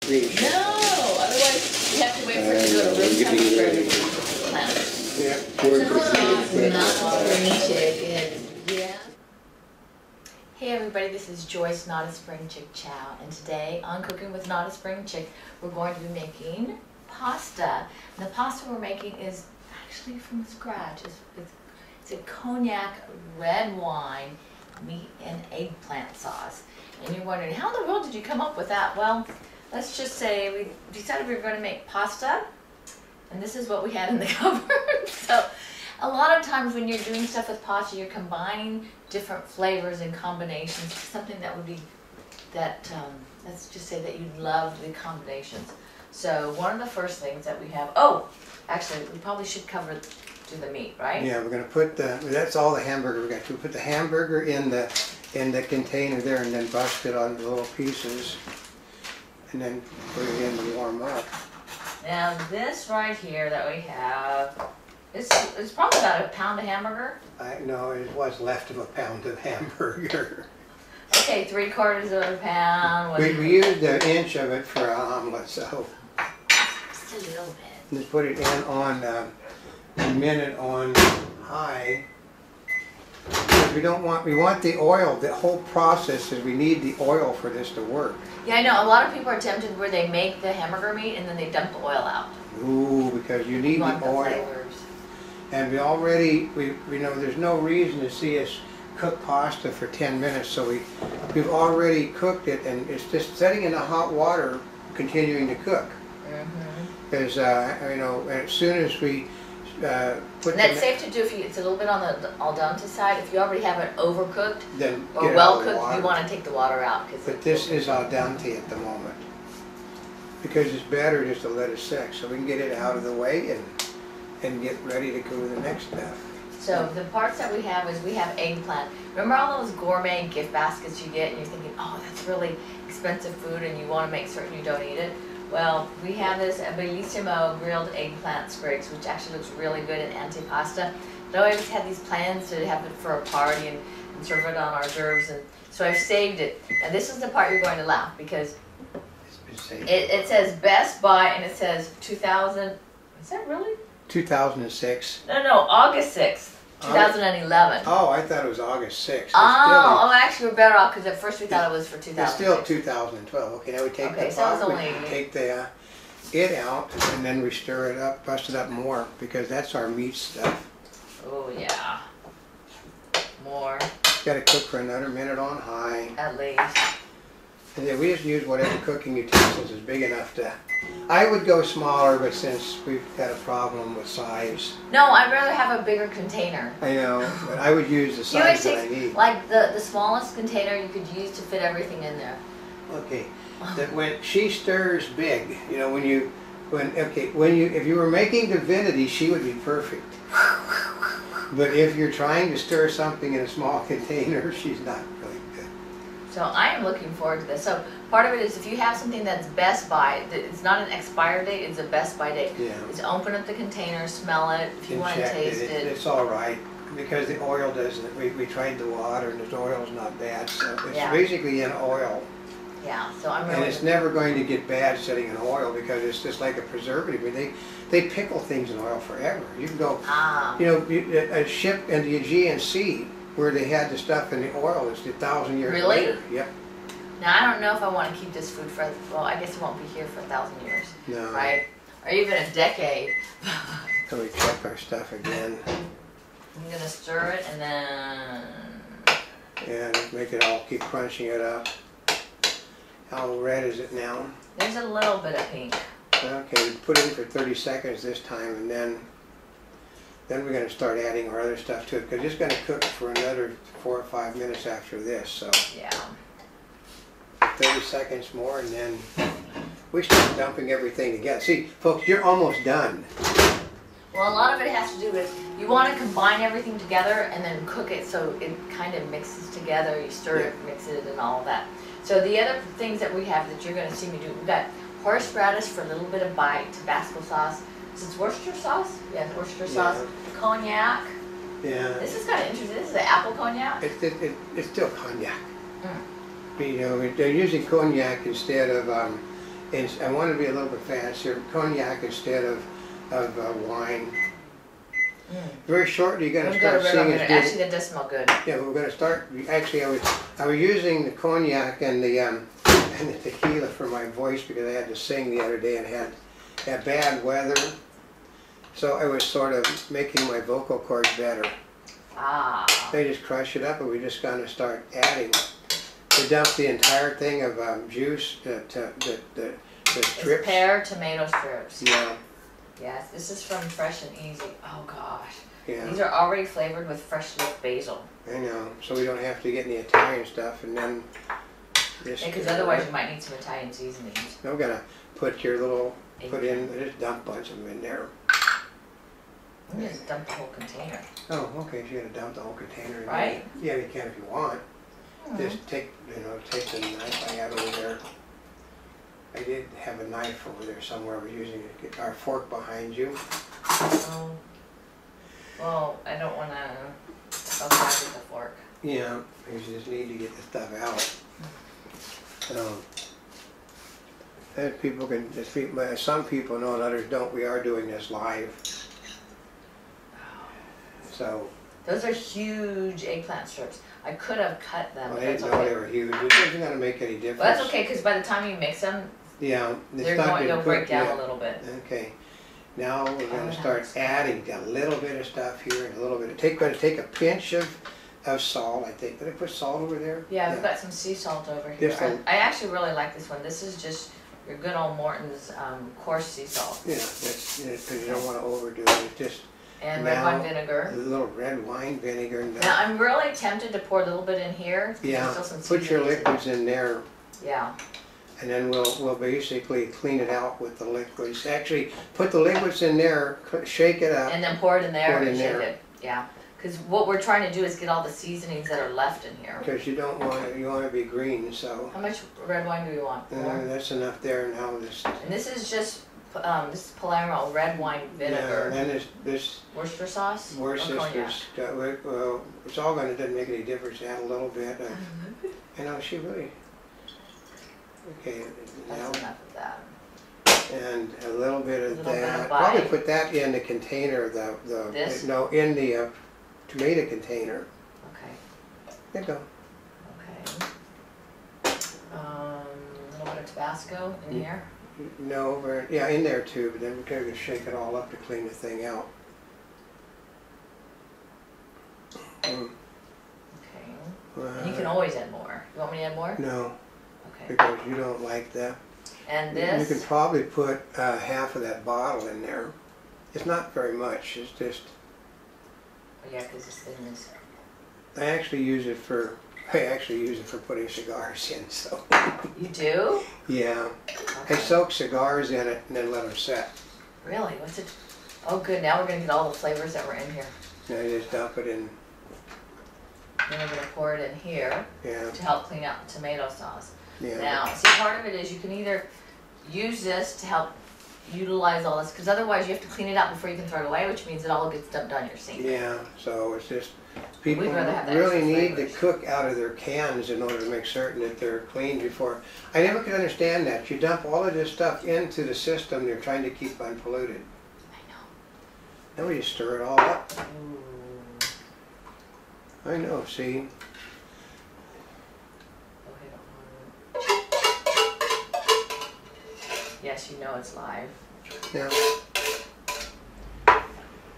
No, otherwise you have to wait for it to go to room temperature. Yeah. Notaspringchick, yeah. Hey everybody, this is Joyce, Notaspringchick Chow, and today on Cooking with Notaspringchick, we're going to be making pasta. And the pasta we're making is actually from scratch. It's a cognac red wine, meat and eggplant sauce. And you're wondering, how in the world did you come up with that? Well, let's just say we decided we were going to make pasta, and this is what we had in the cupboard. So a lot of times when you're doing stuff with pasta, you're combining different flavors and combinations, something that would be, let's just say that you love the combinations. So one of the first things that we have, oh, actually we probably should cover do the meat, right? Yeah, we're going to put that's all the hamburger we're going to do. Put the hamburger in the container there and then bust it on little pieces and then put it in to warm up. Now this right here that we have, it's probably about a pound of hamburger. No, it was left of a pound of hamburger. Okay, 3/4 of a pound. We used an inch of it for an omelet, so. Just a little bit. Just put it in on a minute on high. Because we want the oil. The whole process is we need the oil for this to work. Yeah, I know. A lot of people are tempted where they make the hamburger meat and then they dump the oil out. Ooh, because you need the oil. Flavors. And we know there's no reason to see us cook pasta for 10 minutes, so we've already cooked it, and it's just setting in the hot water, continuing to cook. Because as soon as we put and that's safe to do if it's a little bit on the al dente side. If you already have it overcooked then or well cooked, you want to take the water out. But this is al dente at the moment because it's better just to let it set, so we can get it out of the way and get ready to go to the next step. So the parts that we have is we have eggplant. Remember all those gourmet gift baskets you get and you're thinking, oh, that's really expensive food and you want to make certain you don't eat it? Well, we have this bellissimo grilled eggplant sprigs, which actually looks really good in antipasta. But I always had these plans to have it for a party and serve it on hors d'oeuvres, and so I've saved it. And this is the part you're going to laugh because it says Best Buy and it says 2000. Is that really? 2006. No, August 6th. 2011. Oh, I thought it was August 6th. Actually we're better off because at first we thought it was for 2000. It's still 2012. Okay, now we take the pot, we take it out, and then we stir it up, bust it up more, because that's our meat stuff. Oh yeah. More. Got to cook for another minute on high. At least. And then we just use whatever cooking utensils is big enough to. I would go smaller, but since we've got a problem with size. No, I'd rather have a bigger container. I know, but I would use the size that I need. Like the smallest container you could use to fit everything in there. Okay, that when she stirs big, if you were making divinity, she would be perfect. But if you're trying to stir something in a small container, she's not really good. So I am looking forward to this. So part of it is if you have something that's Best Buy, it's not an expired date, it's a Best Buy date. Yeah. It's open up the container, smell it, if you want to taste it. It's all right because the oil doesn't. We tried the water and the oil's not bad. So it's basically in oil. Yeah. So I'm really. And it's never going to get bad sitting in oil because it's just like a preservative. I mean, they pickle things in oil forever. You can go, a ship in the Aegean Sea where they had the stuff in the oil is 1,000 years later. Yep. Now I don't know if I want to keep this food for, well, I guess it won't be here for 1,000 years. No. Right? Or even a decade. So we check our stuff again. I'm going to stir it and then. And make it all, keep crunching it up. How red is it now? There's a little bit of pink. Okay, we put it in for 30 seconds this time, and then we're going to start adding our other stuff to it because it's going to cook for another 4 or 5 minutes after this. So yeah, 30 seconds more, and then we start dumping everything together. See, folks, you're almost done. Well, a lot of it has to do with you want to combine everything together and then cook it so it kind of mixes together. You stir it, mix it, and all of that. So the other things that we have that you're going to see me do, we've got horseradish for a little bit of bite, Tabasco sauce. Is it Worcestershire sauce? Yeah, Worcestershire sauce. Cognac. Yeah. This is kind of interesting. This is the apple cognac. It's still cognac. You know, they're using cognac instead of And I wanted to be a little bit fancier, cognac instead of wine. Very shortly, you're going to start seeing us do. Actually, that does smell good. Yeah, we're going to start. Actually, I was using the cognac and the tequila for my voice because I had to sing the other day and had bad weather. So I was sort of making my vocal cords better. Ah. They just crush it up, and we're just going to start adding. We dump the entire thing of juice, the strips. It's pear tomato strips. Yeah. Yes, this is from Fresh and Easy. Oh gosh. Yeah. These are already flavored with fresh leaf basil. I know, so we don't have to get any Italian stuff, and then just. Because otherwise you might need some Italian seasonings. I'm gonna put your little, just dump a bunch of them in there. I'm gonna just dump the whole container. Oh, okay, so you're gonna dump the whole container in right? there. Yeah, you can if you want. Just take the knife I have over there. I did have a knife over there somewhere. I was using our fork behind you. Oh. Well, I don't want to. I'll try with the fork. Yeah, you just need to get the stuff out. And people can, some people know and others don't. We are doing this live. So. Those are huge eggplant strips. I could have cut them. Well, I didn't know they were huge. It isn't going to make any difference. Well, that's okay because by the time you mix them, yeah, they'll break down a little bit. Okay. Now we're going to start adding a little bit of stuff here and a little bit of, going to take a pinch of salt, I think. Did I put salt over there? Yeah, we've got some sea salt over here. I actually really like this one. This is just your good old Morton's coarse sea salt. Yeah, that's because you don't want to overdo it. It's just. And red wine vinegar. A little red wine vinegar. Now I'm really tempted to pour a little bit in here. Yeah, put your liquids in there. Yeah. And then we'll basically clean it out with the liquids. Actually, put the liquids in there, shake it up. And then pour it in there and shake it. Yeah. Because what we're trying to do is get all the seasonings that are left in here. Because you don't want it, you want to be green, so. How much red wine do you want? That's enough there now. And this is just. This is Palermo red wine vinegar. Yeah, and then this Worcester sauce. Worcestershire. Well, it's all going to doesn't make any difference. Add a little bit. You know, she really. Okay. That's enough of that. And a little bit of that. Probably put that in the container. This? No, in the tomato container. Okay. There you go. Okay. A little bit of Tabasco in here. No, yeah, in there too, but then we're going to shake it all up to clean the thing out. Okay. And you can always add more. You want me to add more? No. Okay. Because you don't like that. And this? You can probably put half of that bottle in there. It's not very much. It's just. Oh, yeah, because this thing is. I actually use it for putting cigars in. So. You do? Yeah. Okay. I soak cigars in it and then let them set. Really? What's it? Oh, good. Now we're gonna get all the flavors that were in here. And I just dump it in. Then we're gonna pour it in here. Yeah. To help clean out the tomato sauce. Yeah. Now, see, part of it is you can either use this to help utilize all this, because otherwise you have to clean it out before you can throw it away, which means it all gets dumped on your sink. Yeah, so it's just, people have really need to cook out of their cans in order to make certain that they're clean before. I never could understand that. You dump all of this stuff into the system you're trying to keep unpolluted. I know. Then we just stir it all up. Ooh. I know, see? Yes, you know it's live. Now,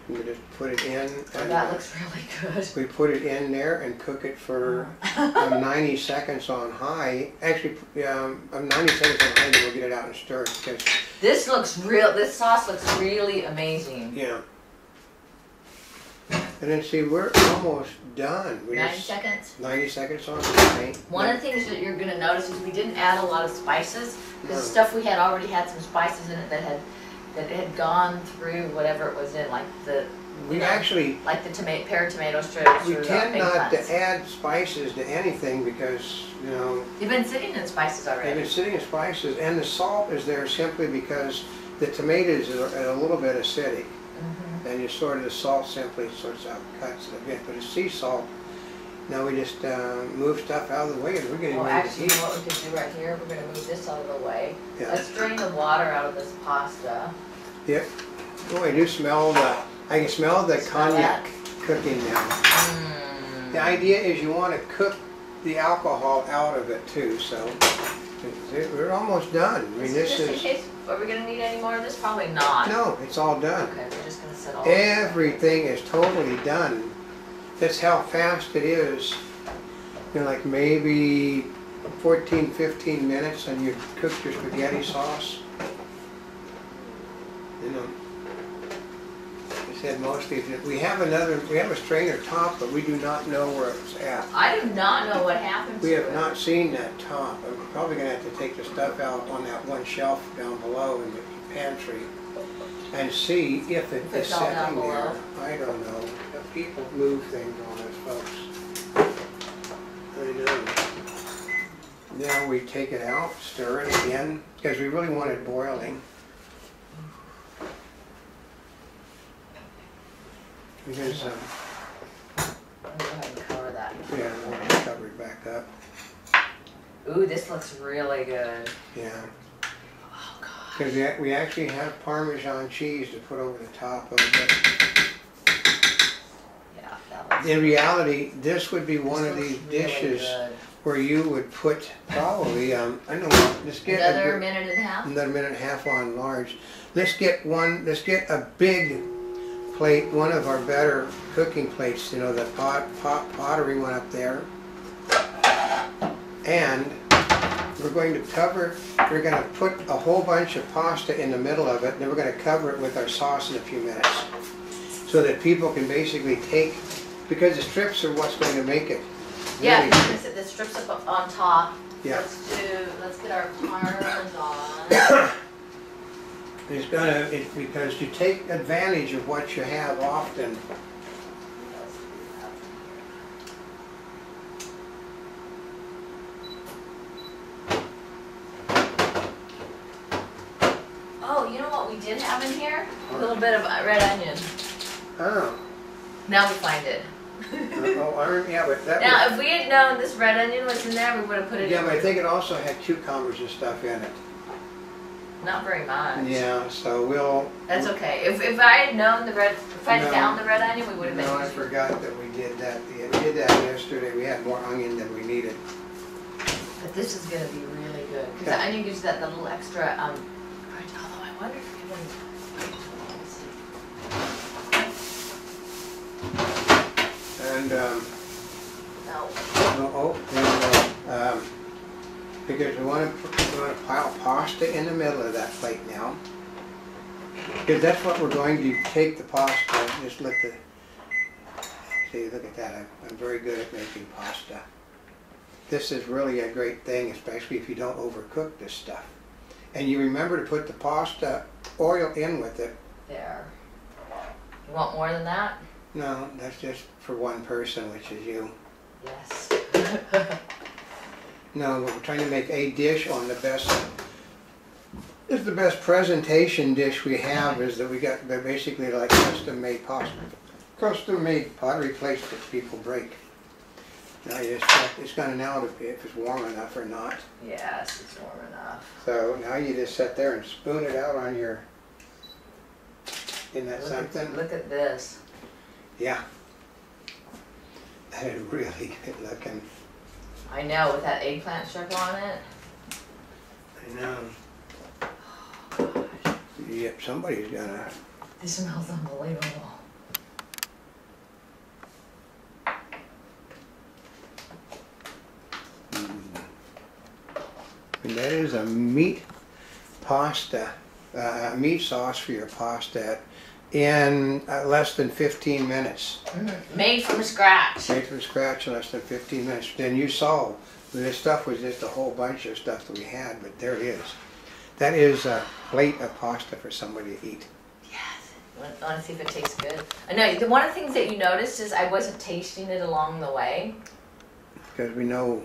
we just put it in. And that looks really good. We put it in there and cook it for 90 seconds on high. Actually, 90 seconds on high, then we'll get it out and stir it. Because this sauce looks really amazing. Yeah. And then see, we're almost done. 90 seconds? 90 seconds on high. One of the things that you're going to notice is we didn't add a lot of spices. Because the stuff we had already had some spices in it that had gone through whatever it was in, like the like the pear tomato strips. We tend not to add spices to anything because they've been sitting in spices already. They've been sitting in spices, and the salt is there simply because the tomatoes are a little bit acidic. And the salt simply sorts out cuts it a bit, but the sea salt Now we just move stuff out of the way and we're getting Well, ready to actually, you eat. know what we could do right here? We're gonna move this out of the way. Yeah. Let's drain the water out of this pasta. Yep. Oh, I do smell I can smell the Smell cognac cooking now. Mm. The idea is you want to cook the alcohol out of it too, so we're almost done. I mean, this Just in is, case, are we gonna need any more of this? Probably not. no, it's all done. Okay, we're just gonna set all this Everything is totally done. That's how fast it is. You know, like maybe 14, 15 minutes and you've cooked your spaghetti sauce. You know, I said mostly, we have a strainer top, but we do not know where it's at. I do not know what happened We to have it. not seen that top. I'm probably gonna have to take the stuff out on that one shelf down below in the pantry and see if it is It's all down sitting there. below. I don't know. People move things on us, folks. I know. Now we take it out, stir it again, because we really want it boiling. Because, Let me go ahead and cover that. yeah, we'll cover it back up. Ooh, this looks really good. Yeah. Oh, God. Because we actually have Parmesan cheese to put over the top of it. Yeah, that looks In reality, this would be one this of looks these really dishes good. where you would put probably, I don't know, let's get Another minute and a half? another minute and a half on large. Let's get a big plate, one of our better cooking plates, you know, the pottery one up there. And we're going to put a whole bunch of pasta in the middle of it, and then we're going to cover it with our sauce in a few minutes. So that people can basically take, because the strips are what's going to make it. Yeah, really because the strips up on top. Yeah. Let's get our Parmesan. It's because you take advantage of what you have often. Oh, you know what we did have in here? A little bit of red onion. Oh. Now we find it. Yeah, but that Now, was, if we had known this red onion was in there, we would have put it yeah, in. but I think it also had cucumbers and stuff in it. Not very much. Yeah, so we'll. That's okay. If I had known if I had No. found the red onion, we would have been. No, I forgot that we did that. We did that yesterday. We had more onion than we needed. But this is gonna be really good because Yeah. the onion gives that little extra crunch. Although I wonder if you can. And No. because we want to pile pasta in the middle of that plate now. Because that's what we're going to take the pasta. Just look at that. I'm very good at making pasta. This is really a great thing, especially if you don't overcook this stuff. And you remember to put the pasta oil in with it. There. You want more than that? No, that's just for one person, which is you. Yes. No, we're trying to make a dish on the best. This is the best presentation dish we have. Is that we got basically like custom-made pasta, custom-made pottery plates that people break. Now you just check. It's gonna know if it's warm enough or not. Yes, it's warm enough. So now you just sit there and spoon it out on your. Isn't that something? Look at this. Yeah. That is really good looking. I know, with that eggplant strip on it. I know. Oh, gosh. Yep, somebody's gonna. This smells unbelievable. And that is a meat pasta, meat sauce for your pasta in less than 15 minutes. Made from scratch. Made from scratch in less than 15 minutes. Then you saw this stuff was just a whole bunch of stuff that we had, but there it is. That is a plate of pasta for somebody to eat. Yes. I want to see if it tastes good. I know, one of the things that you noticed is I wasn't tasting it along the way. Because we know,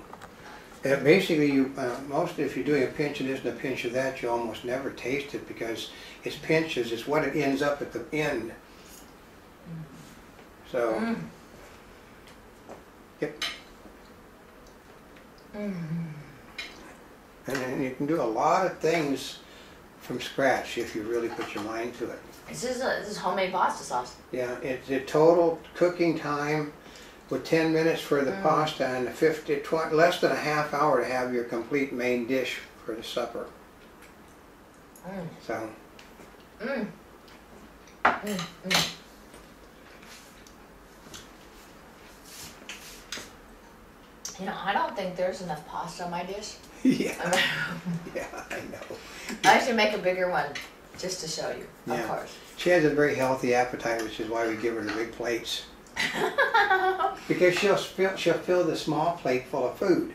basically, if you're doing a pinch of this and a pinch of that, you almost never taste it because it's pinches, it's what it ends up at the end. So, yep. And then you can do a lot of things from scratch if you really put your mind to it. This is homemade pasta sauce. Yeah, it's the total cooking time with 10 minutes for the pasta and less than a half hour to have your complete main dish for the supper. So. You know, I don't think there's enough pasta on my dish. Yeah, yeah, I know. I should make a bigger one just to show you, of course. She has a very healthy appetite, which is why we give her the big plates. Because she'll fill the small plate full of food.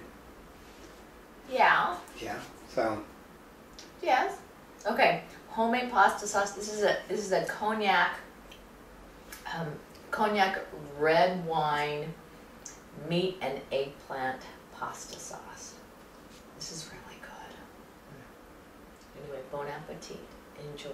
Yeah. Yeah, so. Yes. Okay, homemade pasta sauce. This is a cognac red wine meat and eggplant pasta sauce. This is really good. Anyway, bon appetit. Enjoy.